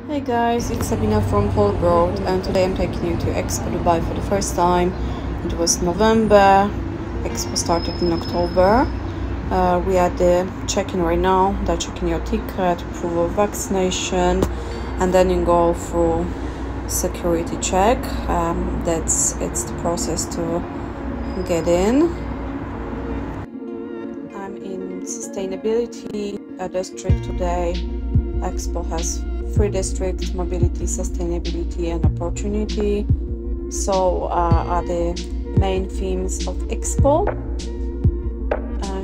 Hey guys, it's Sabina from Road, and today I'm taking you to Expo Dubai for the first time. It was November, Expo started in October. We are at the check-in right now. They're checking your ticket, proof of vaccination, and then you go through security check. It's the process to get in. I'm in sustainability district today. Expo has 3 districts: mobility, sustainability and opportunity. So are the main themes of Expo.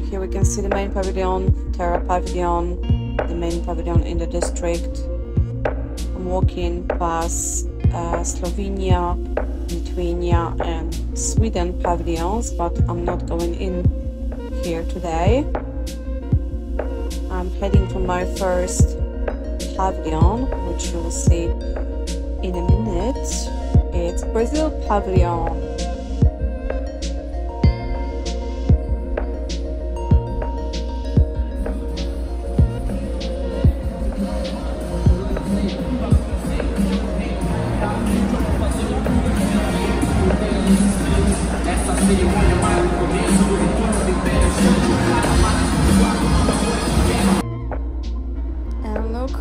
Here we can see the main pavilion, Terra Pavilion, the main pavilion in the district. I'm walking past Slovenia, Lithuania and Sweden pavilions, but I'm not going in here today. I'm heading for my first pavilion, which you will see in a minute. It's Brazil Pavilion.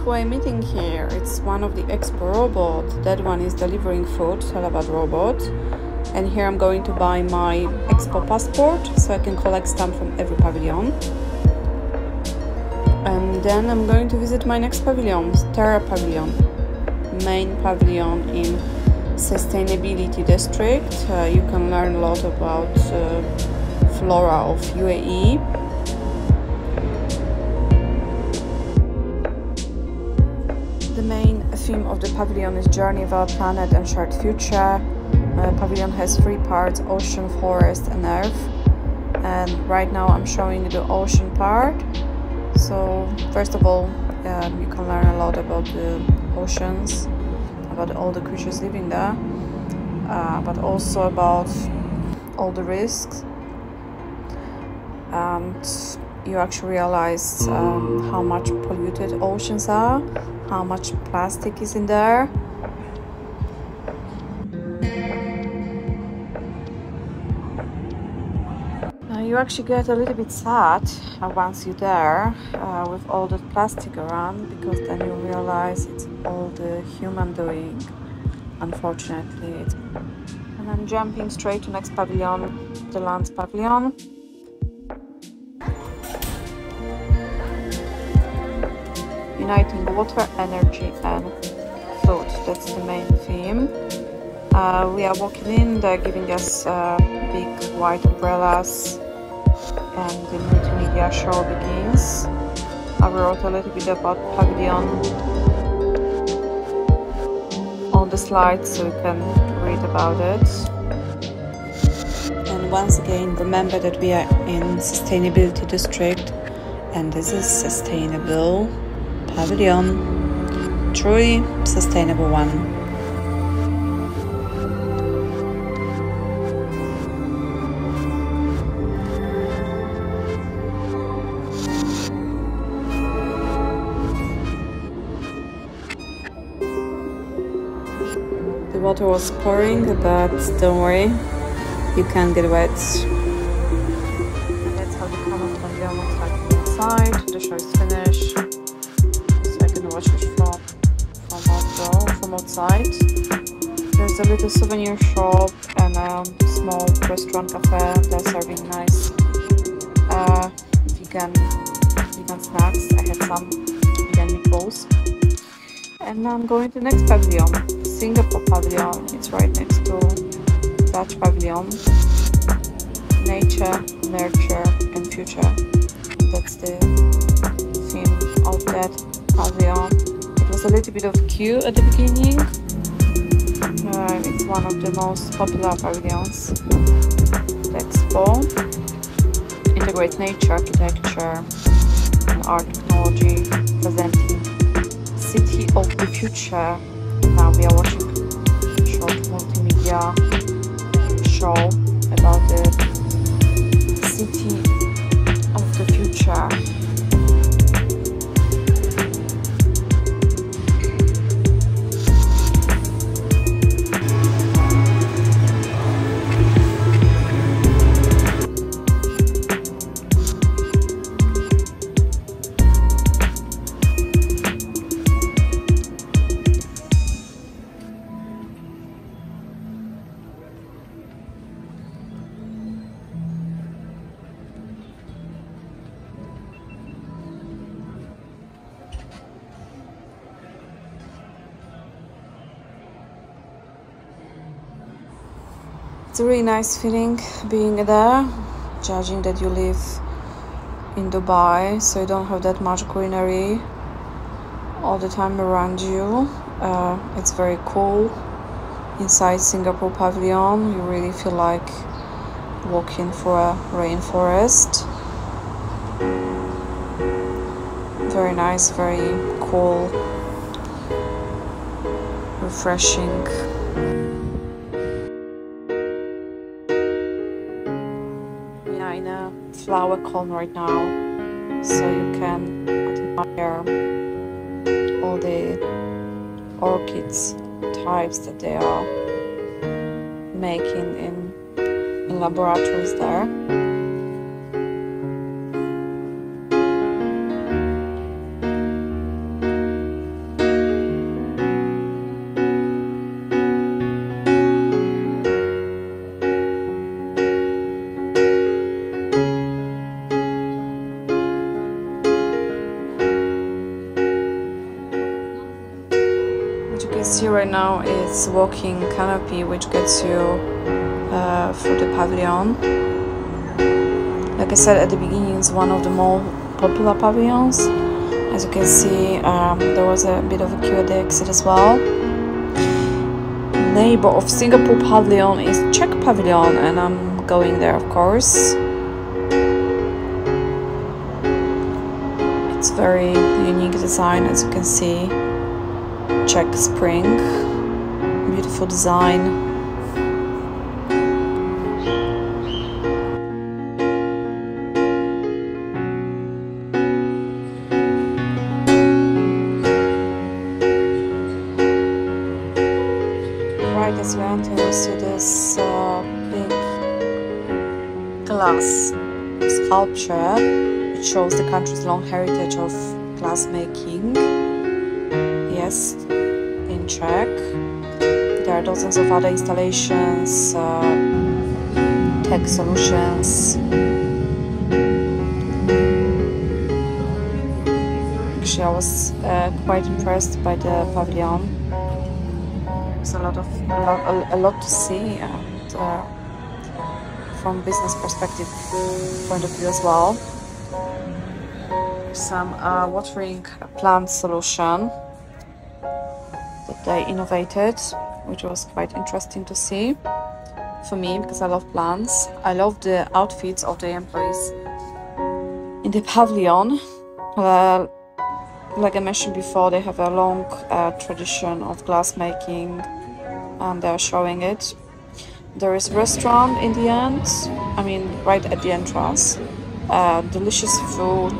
Who I'm meeting here, it's one of the Expo robots. That one is delivering food, Talabad robot. And here I'm going to buy my Expo passport so I can collect stamp from every pavilion. And then I'm going to visit my next pavilion, Terra Pavilion, main pavilion in sustainability district. You can learn a lot about flora of UAE. The main theme of the pavilion is Journey of our Planet and Shared Future. The pavilion has 3 parts: ocean, forest and earth. And right now I'm showing you the ocean part. So first of all, you can learn a lot about the oceans, about all the creatures living there, but also about all the risks. And you actually realize how much polluted oceans are, how much plastic is in there. You actually get a little bit sad once you're there with all the plastic around, because then you realize it's all the human doing, unfortunately. And I'm jumping straight to next pavilion, the Zealand Pavilion. Uniting water, energy and food. That's the main theme. We are walking in, they're giving us big white umbrellas and the multimedia show begins. I wrote a little bit about pavilion on the slides so you can read about it. And once again, remember that we are in sustainability district and this is sustainable pavilion, truly sustainable one. The water was pouring, but don't worry, you can't get wet. And that's how the common pavilion looks like inside. The show is finished. Watch it from outside. There's a little souvenir shop and a small restaurant cafe. They're serving nice vegan snacks. I had some vegan meatballs. And now I'm going to the next pavilion, Singapore Pavilion. It's right next to Dutch Pavilion. Nature, nurture and future. That's the theme of that pavilion. It was a little bit of queue at the beginning. It's one of the most popular pavilions. The Expo integrates nature, architecture and art technology, presenting city of the future. Now we are watching a short multimedia show about the city of the future. It's a really nice feeling being there, judging that you live in Dubai, so you don't have that much greenery all the time around you. It's very cool. Inside Singapore Pavilion, you really feel like walking through a rainforest. Very nice, very cool, refreshing. We are in a flower cone right now, so you can admire all the orchids types that they are making in laboratories there. What you can see right now is walking canopy, which gets you through the pavilion. Like I said at the beginning, it's one of the more popular pavilions. As you can see, there was a bit of a queue at the exit as well. Neighbor of Singapore Pavilion is Czech Pavilion, and I'm going there, of course. It's very unique design, as you can see. Czech spring, beautiful design. Right as we enter, we see this big glass sculpture, which shows the country's long heritage of glass making. Yes, in Czech. There are dozens of other installations, tech solutions. Actually, I was quite impressed by the pavilion. There's a lot to see, and from business perspective point of view as well. Some watering plant solution that they innovated, which was quite interesting to see for me, because I love plants. I love the outfits of the employees in the pavilion. Like I mentioned before, they have a long tradition of glass making, and they're showing it. There is a restaurant in the end, I mean right at the entrance. Delicious food.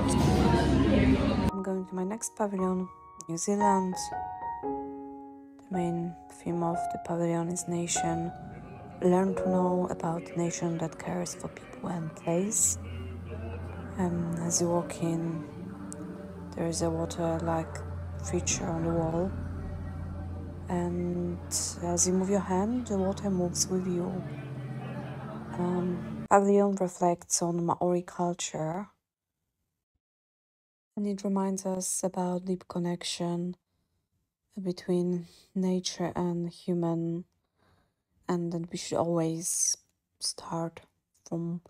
I'm going to my next pavilion, New Zealand. The main theme of the pavilion is nation. Learn to know about a nation that cares for people and place. As you walk in, there is a water-like feature on the wall, and as you move your hand, the water moves with you. Pavilion reflects on Maori culture, and it reminds us about deep connection between nature and human, and that we should always start from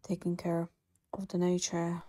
taking care of the nature.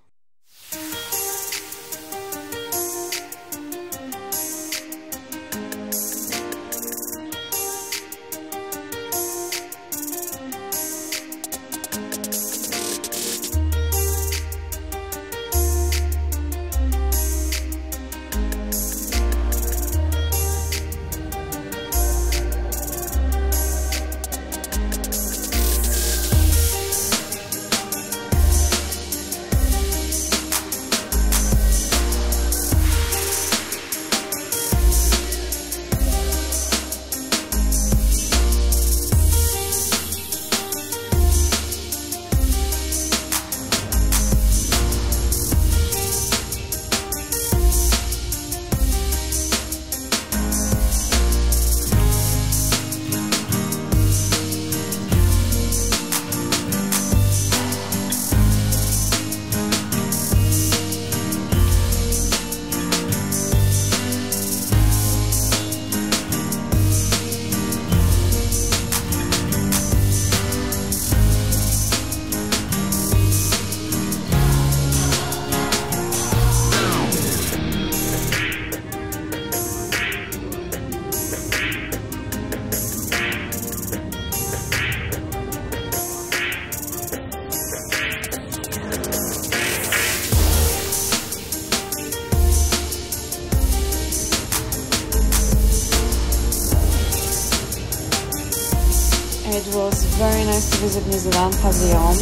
It was very nice to visit New Zealand Pavilion.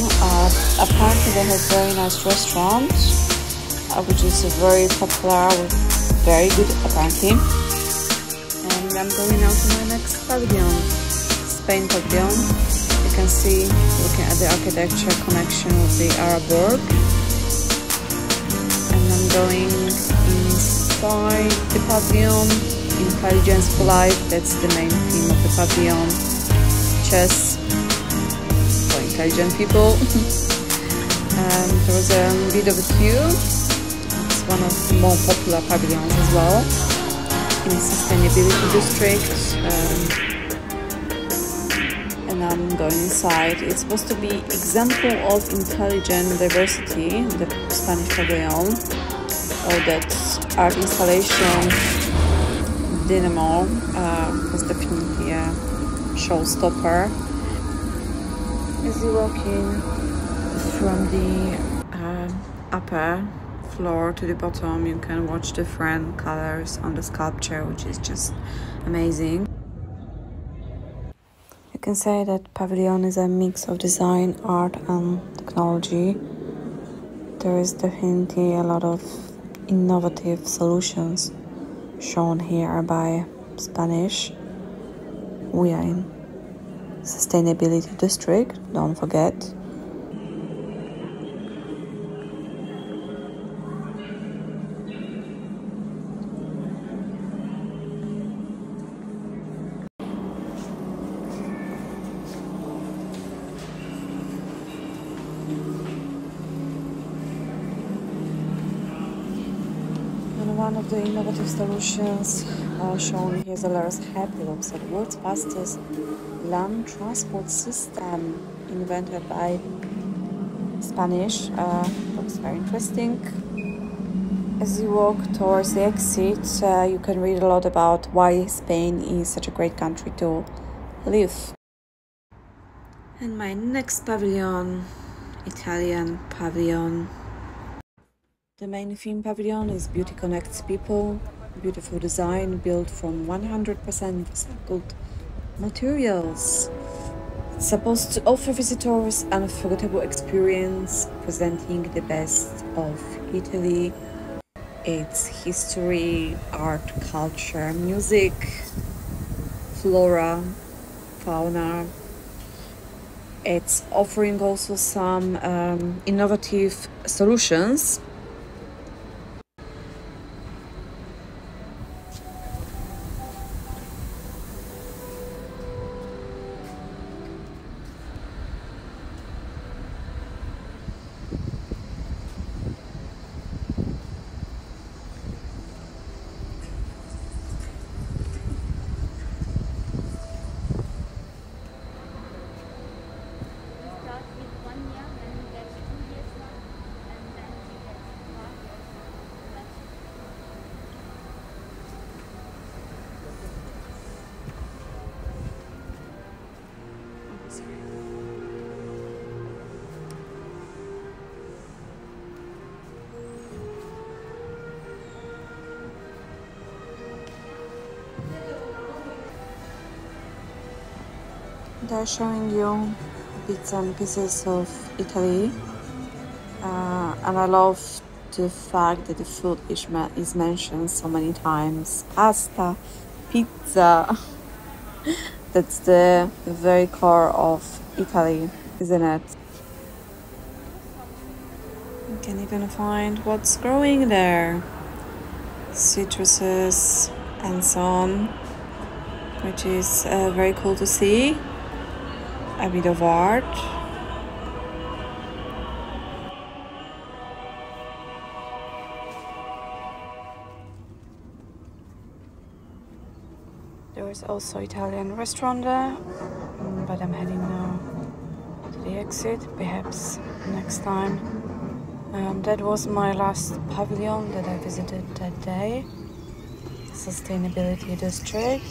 Apparently they have very nice restaurant, which is very popular, with very good apparently. And I'm going now to my next pavilion, Spain Pavilion. You can see, looking at the architecture, connection with the Arab world. And I'm going inside the pavilion, Intelligence for Life. That's the main theme of the pavilion. Chess for intelligent people. There was a bit of a queue. It's one of the more popular pavilions as well in the sustainability district. And I'm going inside. It's supposed to be example of intelligent diversity, the Spanish pavilion. Oh, that art installation, Dynamo, was definitely a showstopper. As you walk in from the upper floor to the bottom, you can watch different colors on the sculpture, which is just amazing. You can say that pavilion is a mix of design, art and technology. There is definitely a lot of innovative solutions shown here by Spanish. We are in sustainability district, don't forget. One of the innovative solutions shown here is the Lars Happy looks at the world's fastest land transport system invented by Spanish. Looks very interesting. As you walk towards the exit, you can read a lot about why Spain is such a great country to live. And my next pavilion, Italian Pavilion. The main theme pavilion is Beauty Connects People. Beautiful design built from 100% recycled materials. It's supposed to offer visitors an unforgettable experience, presenting the best of Italy, its history, art, culture, music, flora, fauna. It's offering also some innovative solutions. They're showing you bits and pieces of Italy, and I love the fact that the food is mentioned so many times. Pasta, pizza. That's the very core of Italy, isn't it? You can even find what's growing there. Citruses and so on, which is very cool to see. A bit of art. There is also Italian restaurant there, but I'm heading now to the exit, perhaps next time. That was my last pavilion that I visited that day, Sustainability District.